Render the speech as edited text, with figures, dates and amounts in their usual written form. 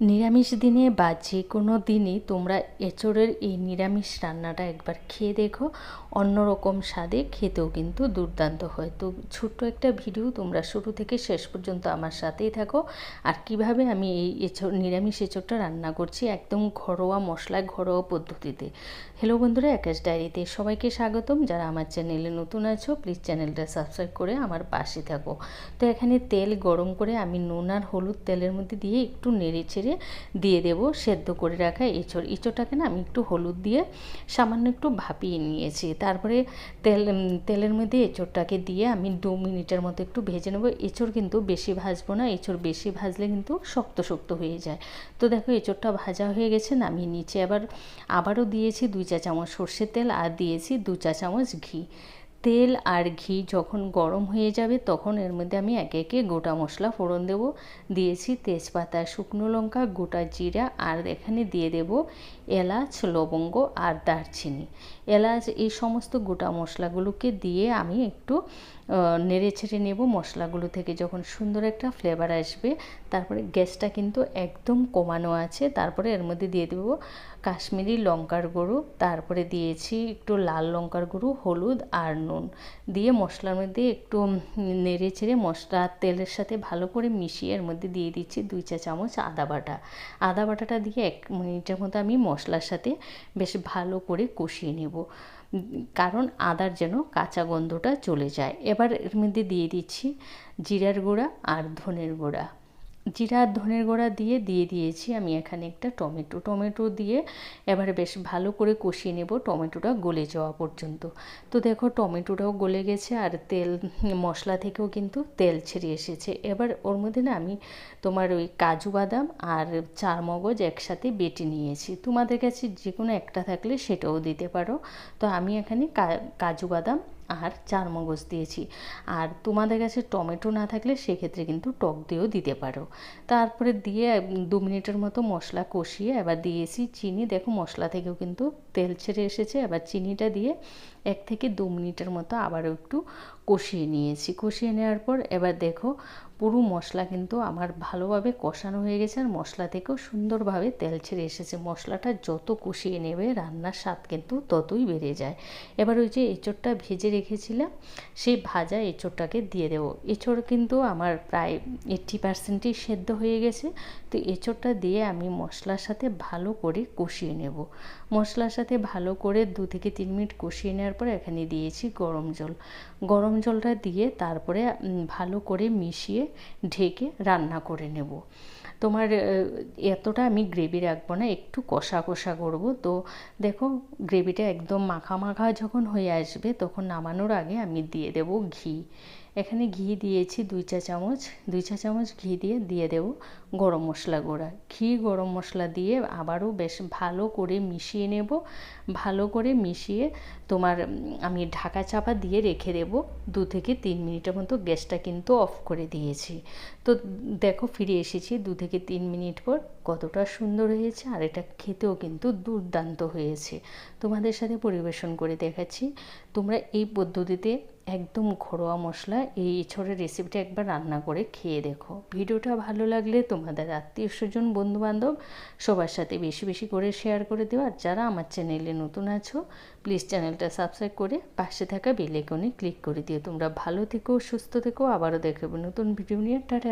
নিরামিষ দিনে বা যে কোনো দিনই তোমরা এঁচোড়ের এই নিরামিষ রান্নাটা একবার খেয়ে দেখো, অন্যরকম স্বাদে, খেতেও কিন্তু দুর্দান্ত হয়। তো ছোট্ট একটা ভিডিও, তোমরা শুরু থেকে শেষ পর্যন্ত আমার সাথেই থাকো। আর কিভাবে আমি এই নিরামিষ এঁচোড়টা রান্না করছি একদম ঘরোয়া মশলায়, ঘরোয়া পদ্ধতিতে। হ্যালো বন্ধুরা, আকাশ ডায়েরিতে সবাইকে স্বাগতম। যারা আমার চ্যানেলে নতুন আছো প্লিজ চ্যানেলটা সাবস্ক্রাইব করে আমার পাশে থাকো। তো এখানে তেল গরম করে আমি নুন আর হলুদ তেলের মধ্যে দিয়ে একটু নেড়ে ছেড়ে দিয়ে দেব সেদ্ধ করে রাখা এঁচোড়টাকে না আমি একটু হলুদ দিয়ে সামান্য একটু ভাপিয়ে নিয়েছি। তারপরে তেলের মধ্যে এঁচোড়টাকে দিয়ে আমি 2 মিনিটের মতো একটু ভেজে নেব। এঁচোড় কিন্তু বেশি ভাজবো না, এঁচোড় বেশি ভাজলে কিন্তু শক্ত শক্ত হয়ে যায়। তো দেখো এঁচোড়টা ভাজা হয়ে গেছে, নামিয়ে নিচে আবারও দিয়েছি 2 চা চামচ সর্ষের তেল আর দিয়েছি 2 চা চামচ ঘি। তেল আর ঘি যখন গরম হয়ে যাবে তখন এর মধ্যে আমি একে একে গোটা মশলা ফোড়ন দেব। দিয়েছি তেজপাতা, শুকনো লঙ্কা, গোটা জিরা, আর এখানে দিয়ে দেব এলাচ, লবঙ্গ আর দারচিনি। এলাচ, এই সমস্ত গোটা মশলাগুলোকে দিয়ে আমি একটু নেড়ে ছেড়ে নেব। মশলাগুলো থেকে যখন সুন্দর একটা ফ্লেভার আসবে, তারপরে গ্যাসটা কিন্তু একদম কমানো আছে। তারপরে এর মধ্যে দিয়ে দেব কাশ্মীরি লঙ্কার গুঁড়ো, তারপরে দিয়েছি একটু লাল লঙ্কার গুঁড়ো, হলুদ আর নুন দিয়ে মশলার মধ্যে একটু নেড়ে ছেড়ে মশলা তেলের সাথে ভালো করে মিশিয়ে এর মধ্যে দিয়ে দিচ্ছি 2 চা চামচ আদা বাটা। আদা বাটাটা দিয়ে 1 মিনিটের মতো আমি মশলার সাথে বেশ ভালো করে কষিয়ে নেব, কারণ আদার যেন কাঁচা গন্ধটা চলে যায়। এবার এর মধ্যে দিয়ে দিচ্ছি জিরার গুঁড়া আর ধনের গুঁড়া। জিরা আর ধনের গুঁড়া দিয়ে দিয়েছি আমি এখানে একটা টমেটো দিয়ে এবারে বেশ ভালো করে কষিয়ে নেব টমেটোটা গলে যাওয়া পর্যন্ত। তো দেখো টমেটোটাও গলে গেছে আর মশলা থেকেও কিন্তু তেল ছেড়ে এসেছে। এবার ওর মধ্যে না আমি তোমার ওই কাজু বাদাম আর চারমগজ একসাথে বেটে নিয়েছি। তোমাদের কাছে যে কোনো একটা থাকলে সেটাও দিতে পারো। তো আমি এখানে কাজু বাদাম আর চারমগজ দিয়েছি। আর তোমাদের কাছে টমেটো না থাকলে সেক্ষেত্রে কিন্তু টক দিয়েও দিতে পারো। তারপরে দিয়ে 2 মিনিটের মতো মশলা কষিয়ে এবার দিয়েছি চিনি। দেখো মশলা থেকেও কিন্তু তেল ছেড়ে এসেছে। এবার চিনিটা দিয়ে 1 থেকে 2 মিনিটের মতো আবারও একটু কষিয়ে নিয়েছি। কষিয়ে নেওয়ার পর এবার দেখো পুরো মশলা কিন্তু আমার ভালোভাবে কষানো হয়ে গেছে আর মশলা থেকেও সুন্দরভাবে তেল ছেড়ে এসেছে। মশলাটা যত কষিয়ে নেবে রান্নার স্বাদ কিন্তু ততই বেড়ে যায়। এবার ওই যে এঁচোড়টা ভেজে রেখেছিলাম সেই ভাজা এঁচোড়টাকে দিয়ে দেবো। এঁচোড় কিন্তু আমার প্রায় 80%ই সেদ্ধ হয়ে গেছে। তো এঁচোড়টা দিয়ে আমি মশলার সাথে ভালো করে কষিয়ে নেব। মশলার সাথে ভালো করে 2 থেকে 3 মিনিট কষিয়ে নেওয়ার পর এখানে দিয়েছি গরম জল। গরম জলটা দিয়ে তারপরে ভালো করে মিশিয়ে ঢেকে রান্না করে নেব। তোমার এতটা আমি গ্রেভি রাখবো না, একটু কষা কষা করব। তো দেখো গ্রেভিটা একদম মাখা মাখা যখন হয়ে আসবে তখন নামানোর আগে আমি দিয়ে দেব ঘি। এখানে ঘি দিয়েছি 2 চা চামচ। 2 চা চামচ ঘি দিয়ে দেব গরম মশলা গুঁড়া। ঘি গরম মশলা দিয়ে আবারও বেশ ভালো করে মিশিয়ে নেব। ভালো করে মিশিয়ে তোমার আমি ঢাকা চাপা দিয়ে রেখে দেব 2 থেকে 3 মিনিটের মতো। গ্যাসটা কিন্তু অফ করে দিয়েছি। তো দেখো ফিরে এসেছি 2 থেকে 3 মিনিট পর, কতটা সুন্দর হয়েছে আর এটা খেতেও কিন্তু দুর্দান্ত হয়েছে। তোমাদের সাথে পরিবেশন করে দেখাচ্ছি। তোমরা এই পদ্ধতিতে একদম ঘরোয়া মশলা এই এঁচোড়ের রেসিপিটা একবার রান্না করে খেয়ে দেখো। ভিডিওটা ভালো লাগলে তোমাদের আত্মীয় স্বজন, বন্ধুবান্ধব সবার সাথে বেশি বেশি করে শেয়ার করে দিও। আর যারা আমার চ্যানেলে নতুন আছো প্লিজ চ্যানেলটা সাবস্ক্রাইব করে পাশে থাকা বেল আইকনে ক্লিক করে দিও। তোমরা ভালো থেকো, সুস্থ থেকো। আবারও দেখাবো নতুন ভিডিও নিয়ে। টাটা।